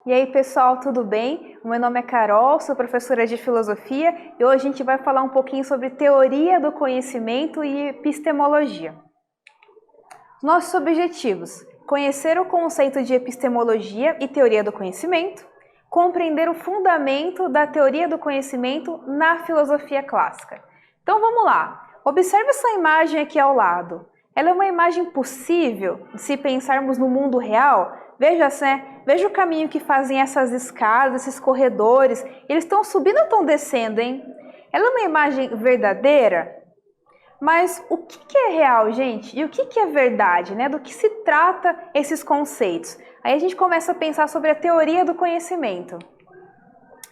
E aí, pessoal, tudo bem? O meu nome é Carol, sou professora de filosofia e hoje a gente vai falar um pouquinho sobre teoria do conhecimento e epistemologia. Nossos objetivos: conhecer o conceito de epistemologia e teoria do conhecimento, compreender o fundamento da teoria do conhecimento na filosofia clássica. Então vamos lá, observe essa imagem aqui ao lado. Ela é uma imagem possível se pensarmos no mundo real? Veja o caminho que fazem essas escadas, esses corredores. Eles estão subindo ou estão descendo, hein? Ela é uma imagem verdadeira? Mas o que é real, gente? E o que é verdade, né? Do que se trata esses conceitos? Aí a gente começa a pensar sobre a teoria do conhecimento.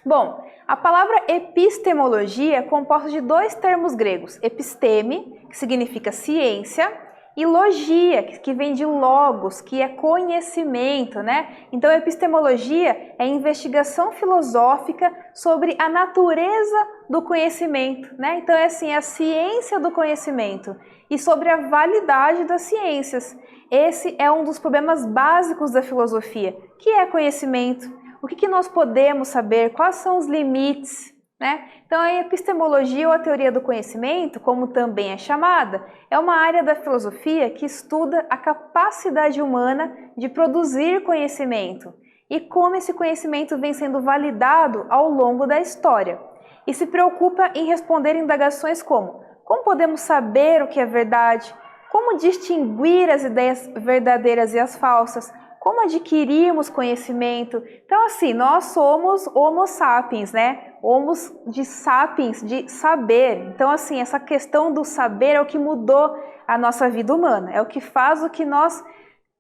Bom, a palavra epistemologia é composta de dois termos gregos, episteme, que significa ciência, e logia, que vem de logos, que é conhecimento, né? Então, epistemologia é investigação filosófica sobre a natureza do conhecimento, né? Então, é assim, a ciência do conhecimento e sobre a validade das ciências. Esse é um dos problemas básicos da filosofia, que é conhecimento. O que nós podemos saber? Quais são os limites? Né? Então, a epistemologia ou a teoria do conhecimento, como também é chamada, é uma área da filosofia que estuda a capacidade humana de produzir conhecimento e como esse conhecimento vem sendo validado ao longo da história. E se preocupa em responder indagações como podemos saber o que é verdade? Como distinguir as ideias verdadeiras e as falsas? Como adquirimos conhecimento? Então, assim, nós somos homo sapiens, né? Homos de sapiens, de saber. Então, assim, essa questão do saber é o que mudou a nossa vida humana. É o que faz o que nós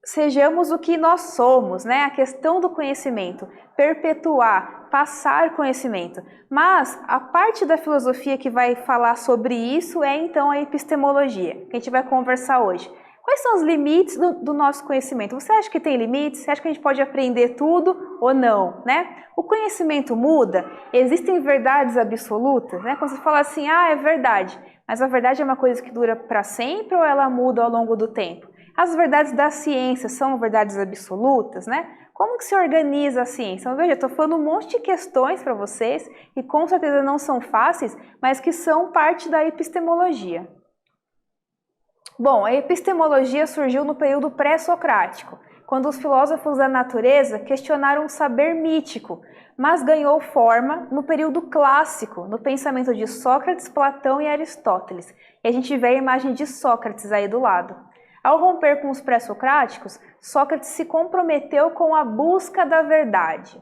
sejamos o que nós somos, né? A questão do conhecimento, perpetuar, passar conhecimento. Mas a parte da filosofia que vai falar sobre isso é, então, a epistemologia, que a gente vai conversar hoje. Quais são os limites do nosso conhecimento? Você acha que tem limites? Você acha que a gente pode aprender tudo ou não, né? O conhecimento muda? Existem verdades absolutas, né? Quando você fala assim, é verdade, mas a verdade é uma coisa que dura para sempre ou ela muda ao longo do tempo? As verdades da ciência são verdades absolutas, né? Como que se organiza a ciência? Então, veja, estou falando um monte de questões para vocês que com certeza não são fáceis, mas que são parte da epistemologia. Bom, a epistemologia surgiu no período pré-socrático, quando os filósofos da natureza questionaram o saber mítico, mas ganhou forma no período clássico, no pensamento de Sócrates, Platão e Aristóteles. E a gente vê a imagem de Sócrates aí do lado. Ao romper com os pré-socráticos, Sócrates se comprometeu com a busca da verdade.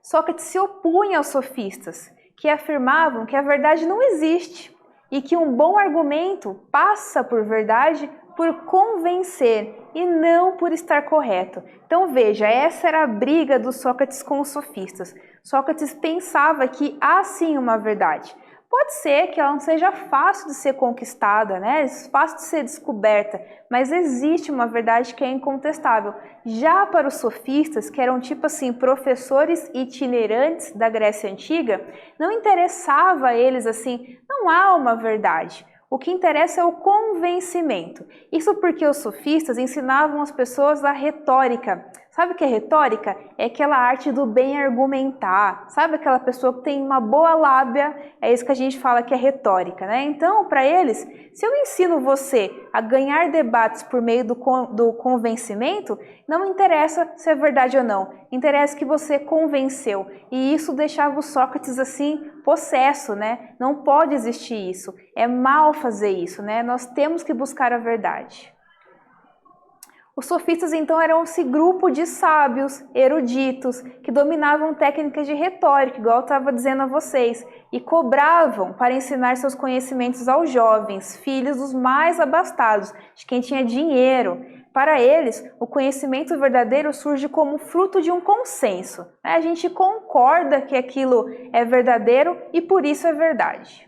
Sócrates se opunha aos sofistas, que afirmavam que a verdade não existe e que um bom argumento passa por verdade por convencer e não por estar correto. Então veja, essa era a briga do Sócrates com os sofistas. Sócrates pensava que há sim uma verdade. Pode ser que ela não seja fácil de ser conquistada, né? Fácil de ser descoberta, mas existe uma verdade que é incontestável. Já para os sofistas, que eram tipo assim, professores itinerantes da Grécia Antiga, não interessava a eles assim, não há uma verdade. O que interessa é o convencimento. Isso porque os sofistas ensinavam as pessoas a retórica. Sabe o que é retórica? É aquela arte do bem argumentar. Sabe aquela pessoa que tem uma boa lábia? É isso que a gente fala que é retórica, né? Então, para eles, se eu ensino você a ganhar debates por meio do convencimento, não interessa se é verdade ou não. Interessa que você convenceu. E isso deixava o Sócrates assim, possesso, né? Não pode existir isso. É mal fazer isso, né? Nós temos que buscar a verdade. Os sofistas, então, eram esse grupo de sábios, eruditos, que dominavam técnicas de retórica, igual eu estava dizendo a vocês, e cobravam para ensinar seus conhecimentos aos jovens, filhos dos mais abastados, de quem tinha dinheiro. Para eles, o conhecimento verdadeiro surge como fruto de um consenso. A gente concorda que aquilo é verdadeiro e por isso é verdade.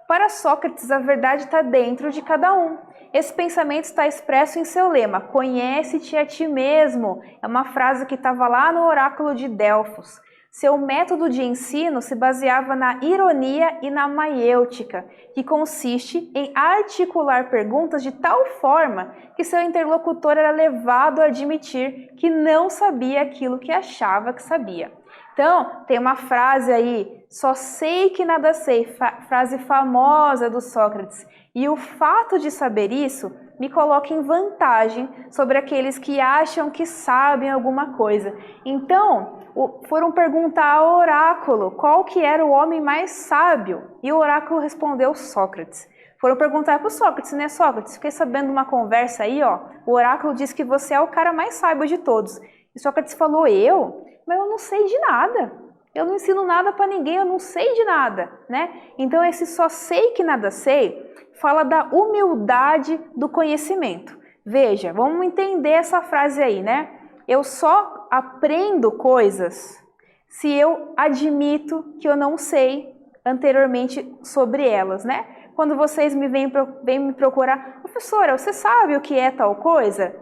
Para Sócrates, a verdade está dentro de cada um. Esse pensamento está expresso em seu lema, conhece-te a ti mesmo. É uma frase que estava lá no oráculo de Delfos. Seu método de ensino se baseava na ironia e na maiêutica, que consiste em articular perguntas de tal forma que seu interlocutor era levado a admitir que não sabia aquilo que achava que sabia. Então, tem uma frase aí, só sei que nada sei, frase famosa do Sócrates. E o fato de saber isso me coloca em vantagem sobre aqueles que acham que sabem alguma coisa. Então, foram perguntar ao oráculo qual que era o homem mais sábio, e o oráculo respondeu Sócrates. Foram perguntar para o Sócrates, né? Sócrates, fiquei sabendo uma conversa aí, ó, o oráculo diz que você é o cara mais sábio de todos. E Sócrates falou, eu? Mas eu não sei de nada. Eu não ensino nada para ninguém, eu não sei de nada, né? Então esse só sei que nada sei fala da humildade do conhecimento. Veja, vamos entender essa frase aí, né? Eu só aprendo coisas se eu admito que eu não sei anteriormente sobre elas, né? Quando vocês vêm me procurar, professora, você sabe o que é tal coisa?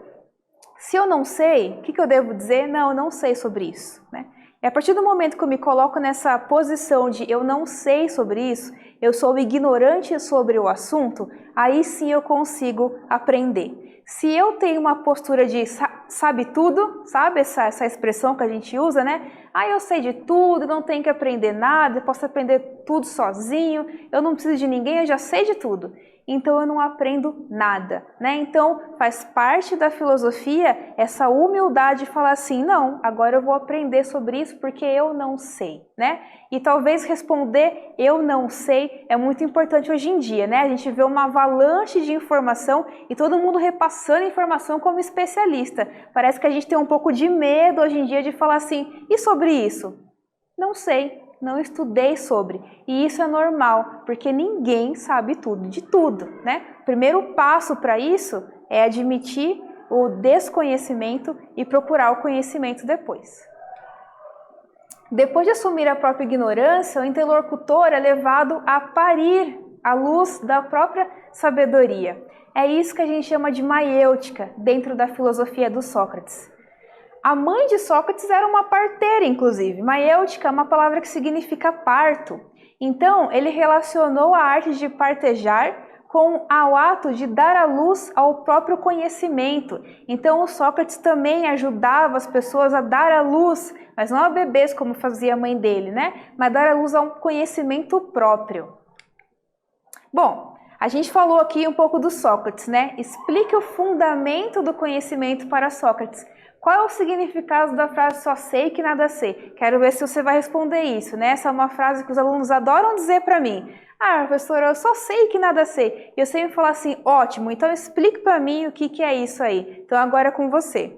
Se eu não sei, o que eu devo dizer? Não, eu não sei sobre isso, né? E a partir do momento que eu me coloco nessa posição de eu não sei sobre isso, eu sou ignorante sobre o assunto, aí sim eu consigo aprender. Se eu tenho uma postura de sabe tudo, sabe essa expressão que a gente usa, né? Ah, eu sei de tudo, não tenho que aprender nada, eu posso aprender tudo sozinho, eu não preciso de ninguém, eu já sei de tudo. Então eu não aprendo nada, né? Então faz parte da filosofia essa humildade de falar assim, não, agora eu vou aprender sobre isso porque eu não sei, né? E talvez responder eu não sei é muito importante hoje em dia, né? A gente vê uma avalanche de informação e todo mundo repassando informação como especialista. Parece que a gente tem um pouco de medo hoje em dia de falar assim, e sobre isso? Não sei. Não estudei sobre. E isso é normal, porque ninguém sabe tudo de tudo, né? O primeiro passo para isso é admitir o desconhecimento e procurar o conhecimento depois. Depois de assumir a própria ignorância, o interlocutor é levado a parir a luz da própria sabedoria. É isso que a gente chama de maiêutica dentro da filosofia do Sócrates. A mãe de Sócrates era uma parteira, inclusive. Maiêutica é uma palavra que significa parto. Então, ele relacionou a arte de partejar com o ato de dar à luz ao próprio conhecimento. Então, o Sócrates também ajudava as pessoas a dar à luz, mas não a bebês como fazia a mãe dele, né? Mas dar à luz a um conhecimento próprio. Bom, a gente falou aqui um pouco do Sócrates, né? Explique o fundamento do conhecimento para Sócrates. Qual é o significado da frase só sei que nada sei? Quero ver se você vai responder isso, né? Essa é uma frase que os alunos adoram dizer para mim. Ah, professora, eu só sei que nada sei. E eu sempre falo assim, ótimo, então explique para mim o que é isso aí. Então agora é com você.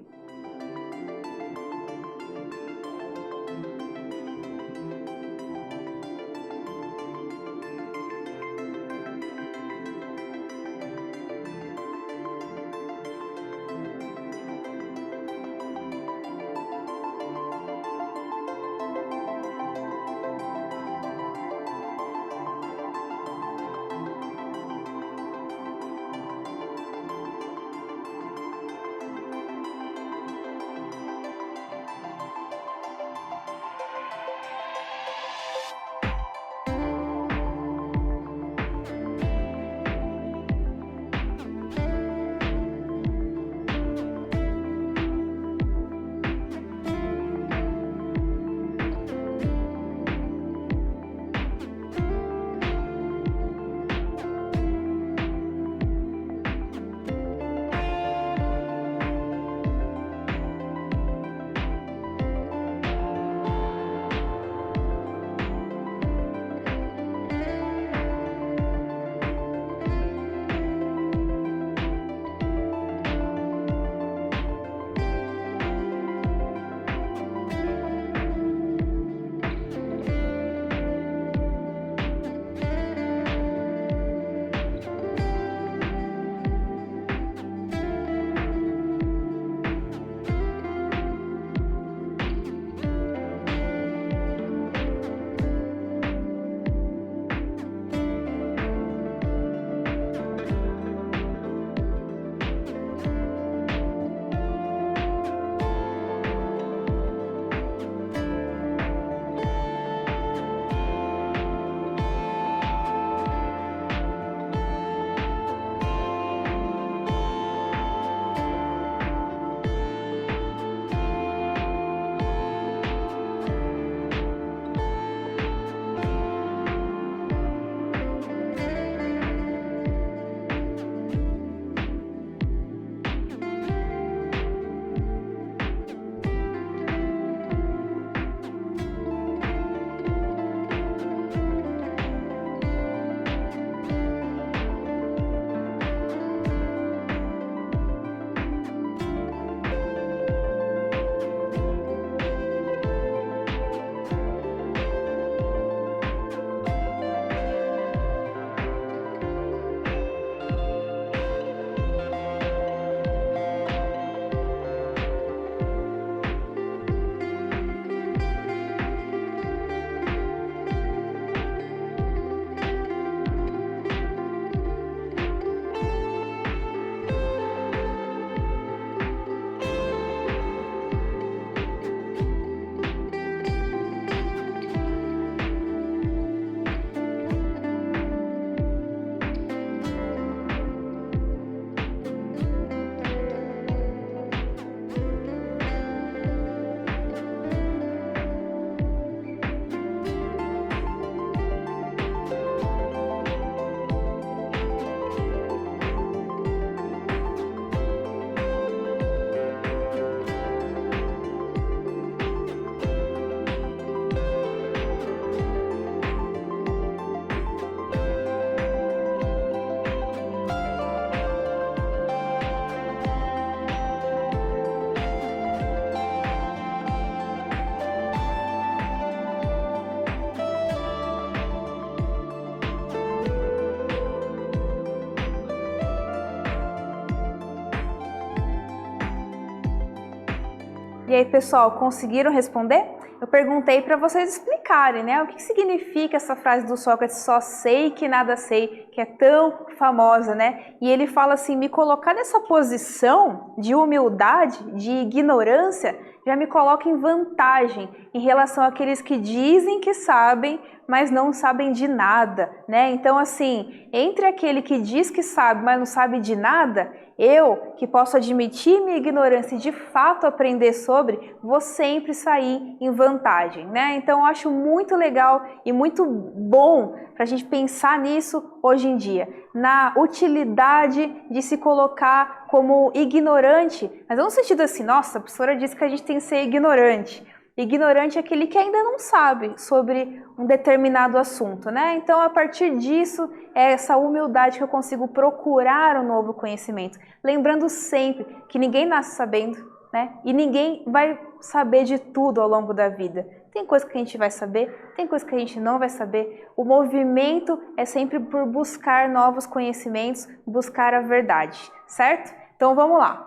E aí, pessoal, conseguiram responder? Eu perguntei para vocês explicarem, né? O que significa essa frase do Sócrates, só sei que nada sei, que é tão famosa, né? E ele fala assim, me colocar nessa posição de humildade, de ignorância, já me coloca em vantagem em relação àqueles que dizem que sabem, mas não sabem de nada, né? Então, assim, entre aquele que diz que sabe, mas não sabe de nada, eu, que posso admitir minha ignorância e de fato aprender sobre, vou sempre sair em vantagem, né? Então, eu acho muito legal e muito bom para a gente pensar nisso hoje em dia, na utilidade de se colocar como ignorante, mas não no sentido assim, nossa, a professora disse que a gente tem que ser ignorante. Ignorante é aquele que ainda não sabe sobre um determinado assunto, né? Então, a partir disso, é essa humildade que eu consigo procurar um novo conhecimento. Lembrando sempre que ninguém nasce sabendo, né? E ninguém vai saber de tudo ao longo da vida. Tem coisa que a gente vai saber, tem coisa que a gente não vai saber. O movimento é sempre por buscar novos conhecimentos, buscar a verdade, certo? Então, vamos lá.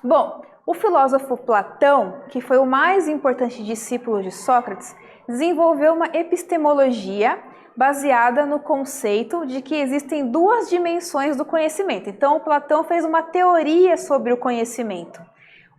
Bom, o filósofo Platão, que foi o mais importante discípulo de Sócrates, desenvolveu uma epistemologia baseada no conceito de que existem duas dimensões do conhecimento. Então, Platão fez uma teoria sobre o conhecimento.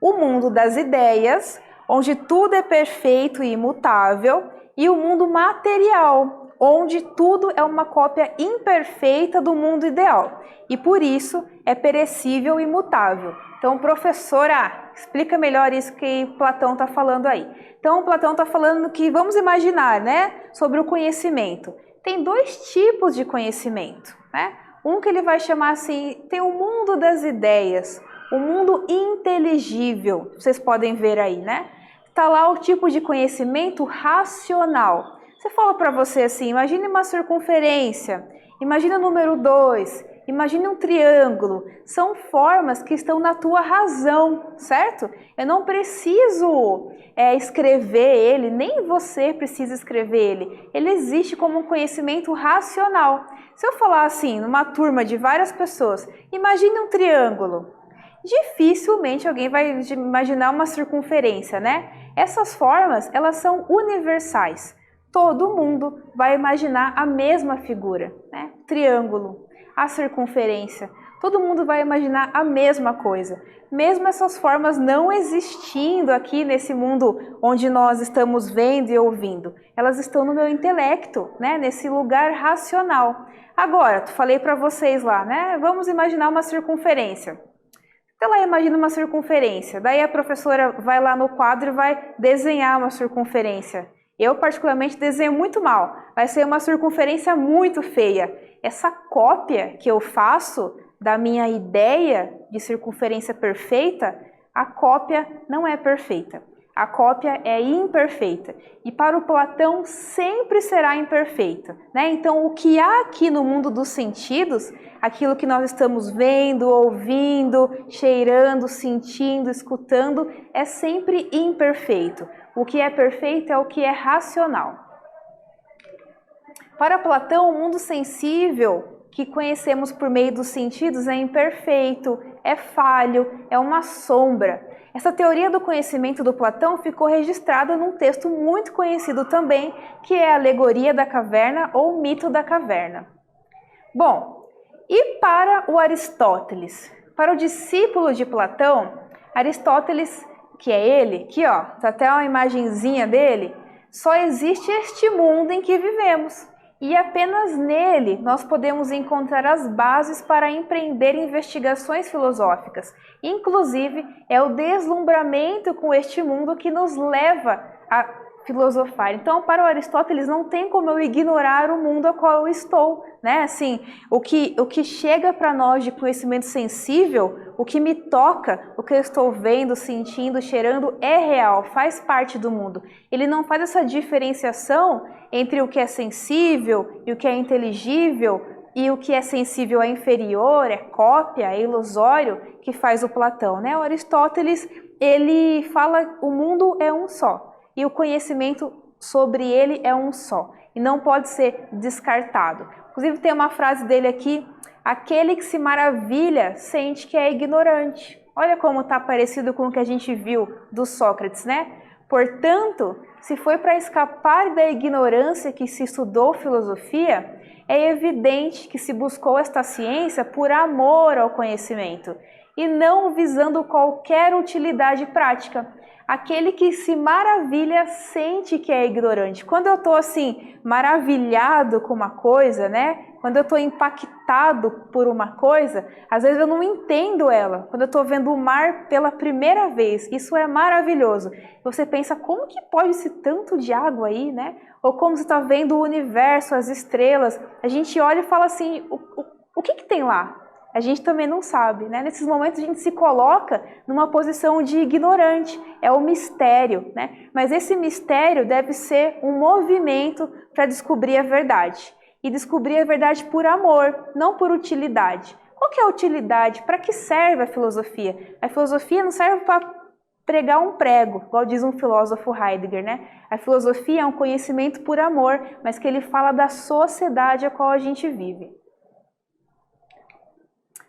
O mundo das ideias, onde tudo é perfeito e imutável, e o mundo material, onde tudo é uma cópia imperfeita do mundo ideal, e por isso é perecível e imutável. Então, professora, explica melhor isso que Platão está falando aí. Então, Platão está falando que, vamos imaginar, né, sobre o conhecimento. Tem dois tipos de conhecimento, né? Um que ele vai chamar assim, tem o mundo das ideias, o mundo inteligível, vocês podem ver aí, né? Está lá o tipo de conhecimento racional. Você fala para você assim, imagine uma circunferência, imagine o número 2, imagine um triângulo. São formas que estão na tua razão, certo? Eu não preciso escrever ele, nem você precisa escrever ele. Ele existe como um conhecimento racional. Se eu falar assim, numa turma de várias pessoas, imagine um triângulo. Dificilmente alguém vai imaginar uma circunferência, né? Essas formas, elas são universais. Todo mundo vai imaginar a mesma figura, né? Triângulo, a circunferência, todo mundo vai imaginar a mesma coisa. Mesmo essas formas não existindo aqui nesse mundo onde nós estamos vendo e ouvindo, elas estão no meu intelecto, né? Nesse lugar racional. Agora, falei para vocês lá, né? Vamos imaginar uma circunferência. Então, ela imagina uma circunferência, daí a professora vai lá no quadro e vai desenhar uma circunferência. Eu, particularmente, desenho muito mal, vai ser uma circunferência muito feia. Essa cópia que eu faço da minha ideia de circunferência perfeita, a cópia não é perfeita. A cópia é imperfeita. E para o Platão sempre será imperfeita, né? Então, o que há aqui no mundo dos sentidos, aquilo que nós estamos vendo, ouvindo, cheirando, sentindo, escutando, é sempre imperfeito. O que é perfeito é o que é racional. Para Platão, o mundo sensível que conhecemos por meio dos sentidos é imperfeito, é falho, é uma sombra. Essa teoria do conhecimento do Platão ficou registrada num texto muito conhecido também, que é a Alegoria da Caverna ou Mito da Caverna. Bom, e para o Aristóteles? Para o discípulo de Platão, Aristóteles, que é ele, aqui ó, tá até uma imagenzinha dele, só existe este mundo em que vivemos. E apenas nele nós podemos encontrar as bases para empreender investigações filosóficas. Inclusive, é o deslumbramento com este mundo que nos leva a filosofar. Então, para o Aristóteles, não tem como eu ignorar o mundo ao qual eu estou, né? Assim, o que chega para nós de conhecimento sensível, o que me toca, o que eu estou vendo, sentindo, cheirando, é real, faz parte do mundo. Ele não faz essa diferenciação entre o que é sensível e o que é inteligível, e o que é sensível é inferior, é cópia, é ilusório, que faz o Platão, né? O Aristóteles, ele fala o mundo é um só. E o conhecimento sobre ele é um só, e não pode ser descartado. Inclusive tem uma frase dele aqui, aquele que se maravilha sente que é ignorante. Olha como está parecido com o que a gente viu do Sócrates, né? Portanto, se foi para escapar da ignorância que se estudou filosofia, é evidente que se buscou esta ciência por amor ao conhecimento e não visando qualquer utilidade prática. Aquele que se maravilha sente que é ignorante. Quando eu estou assim, maravilhado com uma coisa, né? Quando eu estou impactado por uma coisa, às vezes eu não entendo ela. Quando eu estou vendo o mar pela primeira vez, isso é maravilhoso. Você pensa, como que pode ser tanto de água aí, né? Ou como você está vendo o universo, as estrelas. A gente olha e fala assim, o que tem lá? A gente também não sabe, né? Nesses momentos a gente se coloca numa posição de ignorante, é o mistério, né? Mas esse mistério deve ser um movimento para descobrir a verdade. E descobrir a verdade por amor, não por utilidade. Qual que é a utilidade? Para que serve a filosofia? A filosofia não serve para pregar um prego, igual diz um filósofo Heidegger, né? A filosofia é um conhecimento por amor, mas que ele fala da sociedade a qual a gente vive.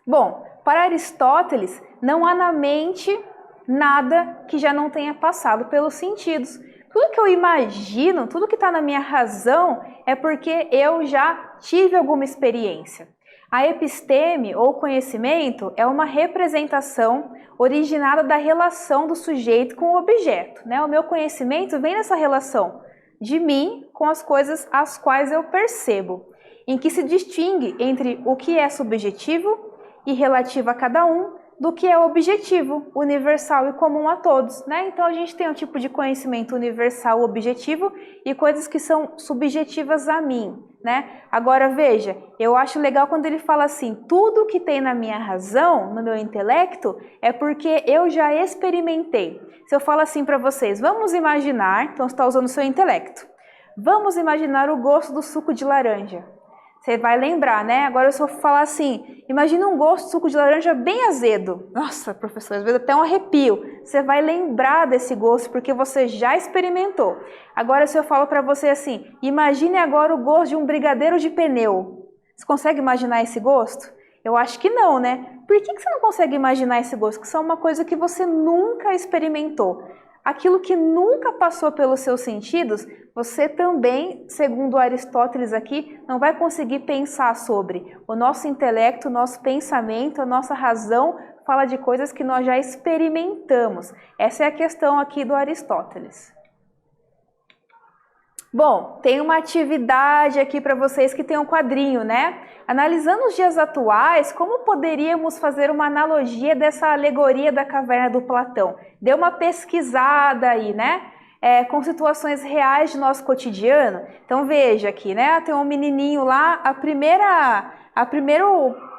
Bom, para Aristóteles, não há na mente nada que já não tenha passado pelos sentidos. Tudo que eu imagino, tudo que está na minha razão, é porque eu já tive alguma experiência. A episteme, ou conhecimento, é uma representação originada da relação do sujeito com o objeto, né? O meu conhecimento vem dessa relação de mim com as coisas as quais eu percebo, em que se distingue entre o que é subjetivo e relativo a cada um, do que é objetivo, universal e comum a todos, né? Então a gente tem um tipo de conhecimento universal, objetivo, e coisas que são subjetivas a mim, né? Agora veja, eu acho legal quando ele fala assim, tudo que tem na minha razão, no meu intelecto, é porque eu já experimentei. Se eu falo assim para vocês, vamos imaginar, então você está usando o seu intelecto, vamos imaginar o gosto do suco de laranja. Você vai lembrar, né? Agora se eu falar assim, imagina um gosto de suco de laranja bem azedo. Nossa, professor, às vezes até um arrepio. Você vai lembrar desse gosto porque você já experimentou. Agora se eu falo para você assim, imagine agora o gosto de um brigadeiro de pneu. Você consegue imaginar esse gosto? Eu acho que não, né? Por que você não consegue imaginar esse gosto? Porque isso é uma coisa que você nunca experimentou. Aquilo que nunca passou pelos seus sentidos, você também, segundo Aristóteles aqui, não vai conseguir pensar sobre. O nosso intelecto, o nosso pensamento, a nossa razão fala de coisas que nós já experimentamos. Essa é a questão aqui do Aristóteles. Bom, tem uma atividade aqui para vocês que tem um quadrinho, né? Analisando os dias atuais, como poderíamos fazer uma analogia dessa alegoria da caverna do Platão? Dê uma pesquisada aí, né? Com situações reais de nosso cotidiano. Então veja aqui, né? Tem um menininho lá, a primeira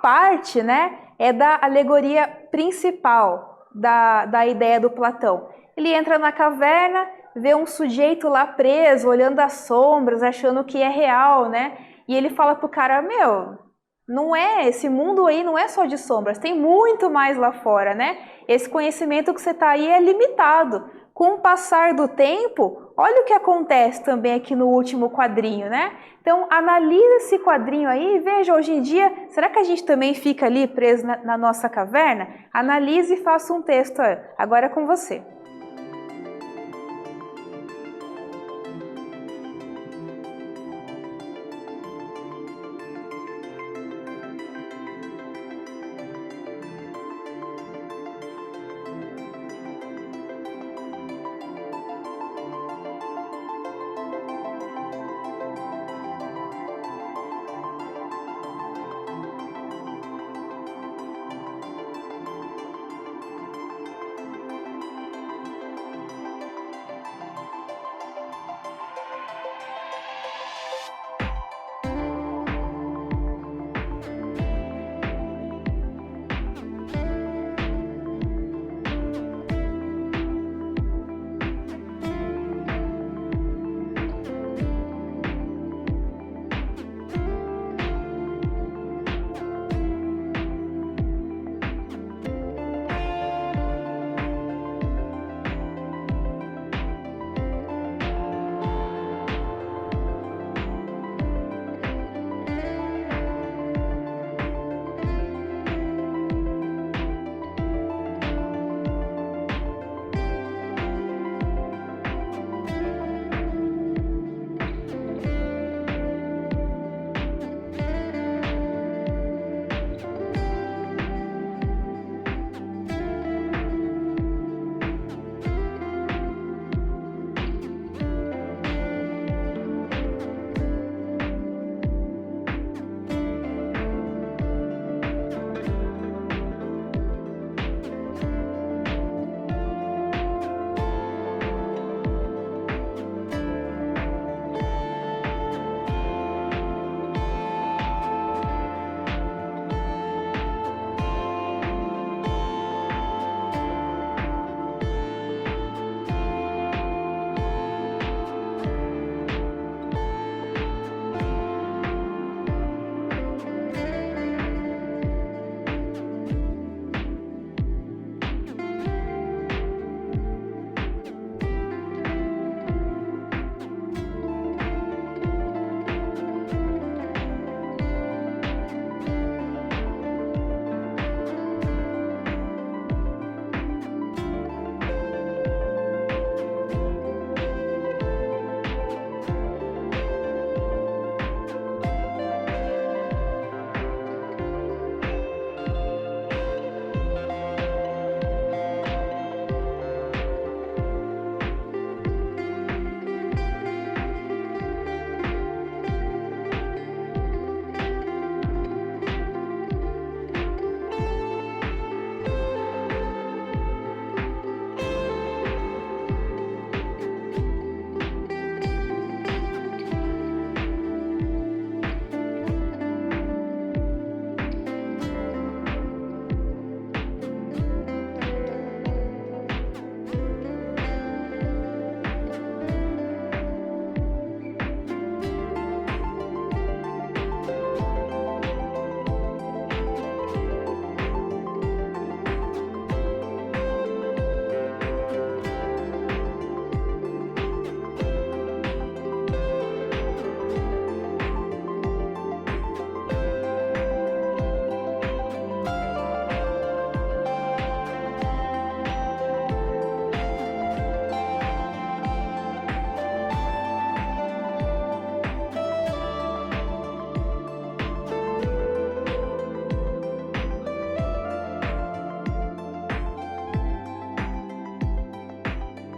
parte, né? É da alegoria principal da ideia do Platão. Ele entra na caverna, vê um sujeito lá preso, olhando as sombras, achando que é real, né? E ele fala pro cara, meu, não é, esse mundo aí não é só de sombras, tem muito mais lá fora, né? Esse conhecimento que você tá aí é limitado. Com o passar do tempo, olha o que acontece também aqui no último quadrinho, né? Então, analisa esse quadrinho aí e veja, hoje em dia, será que a gente também fica ali preso na nossa caverna? Analise e faça um texto. Agora é com você.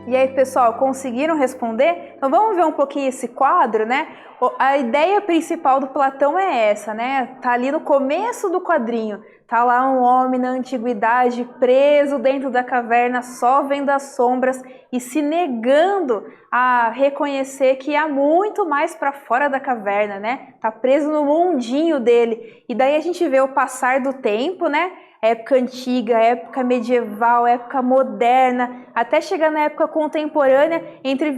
E aí, pessoal, conseguiram responder? Então vamos ver um pouquinho esse quadro, né? A ideia principal do Platão é essa, né? Tá ali no começo do quadrinho. Tá lá um homem na antiguidade preso dentro da caverna, só vendo as sombras e se negando a reconhecer que há muito mais para fora da caverna, né? Tá preso no mundinho dele. E daí a gente vê o passar do tempo, né? Época antiga, época medieval, época moderna, até chegar na época contemporânea,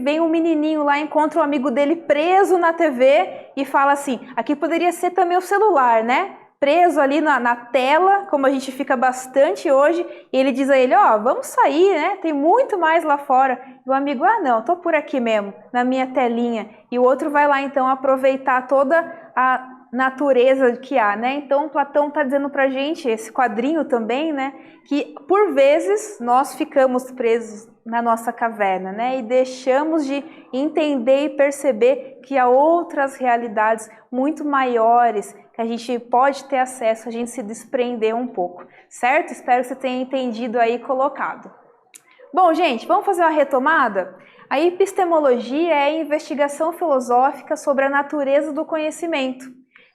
vem um menininho lá, encontra um amigo dele preso na TV e fala assim, aqui poderia ser também o celular, né? Preso ali na tela, como a gente fica bastante hoje, e ele diz a ele, ó, vamos sair, né? Tem muito mais lá fora. E o amigo, ah não, tô por aqui mesmo, na minha telinha. E o outro vai lá então aproveitar toda a natureza que há, né? Então Platão está dizendo pra gente, esse quadrinho também, né, que por vezes nós ficamos presos na nossa caverna, né, e deixamos de entender e perceber que há outras realidades muito maiores que a gente pode ter acesso, a gente se desprender um pouco, certo? Espero que você tenha entendido aí e colocado. Bom, gente, vamos fazer uma retomada? A epistemologia é a investigação filosófica sobre a natureza do conhecimento.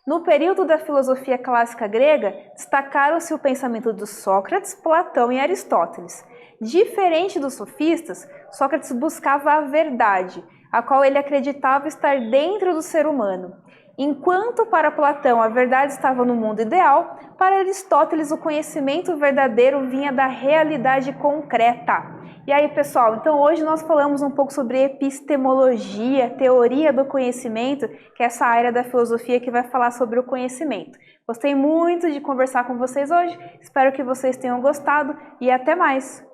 No período da filosofia clássica grega, destacaram-se o pensamento de Sócrates, Platão e Aristóteles. Diferente dos sofistas, Sócrates buscava a verdade, a qual ele acreditava estar dentro do ser humano. Enquanto para Platão a verdade estava no mundo ideal, para Aristóteles o conhecimento verdadeiro vinha da realidade concreta. E aí, pessoal, então hoje nós falamos um pouco sobre epistemologia, teoria do conhecimento, que é essa área da filosofia que vai falar sobre o conhecimento. Gostei muito de conversar com vocês hoje, espero que vocês tenham gostado e até mais!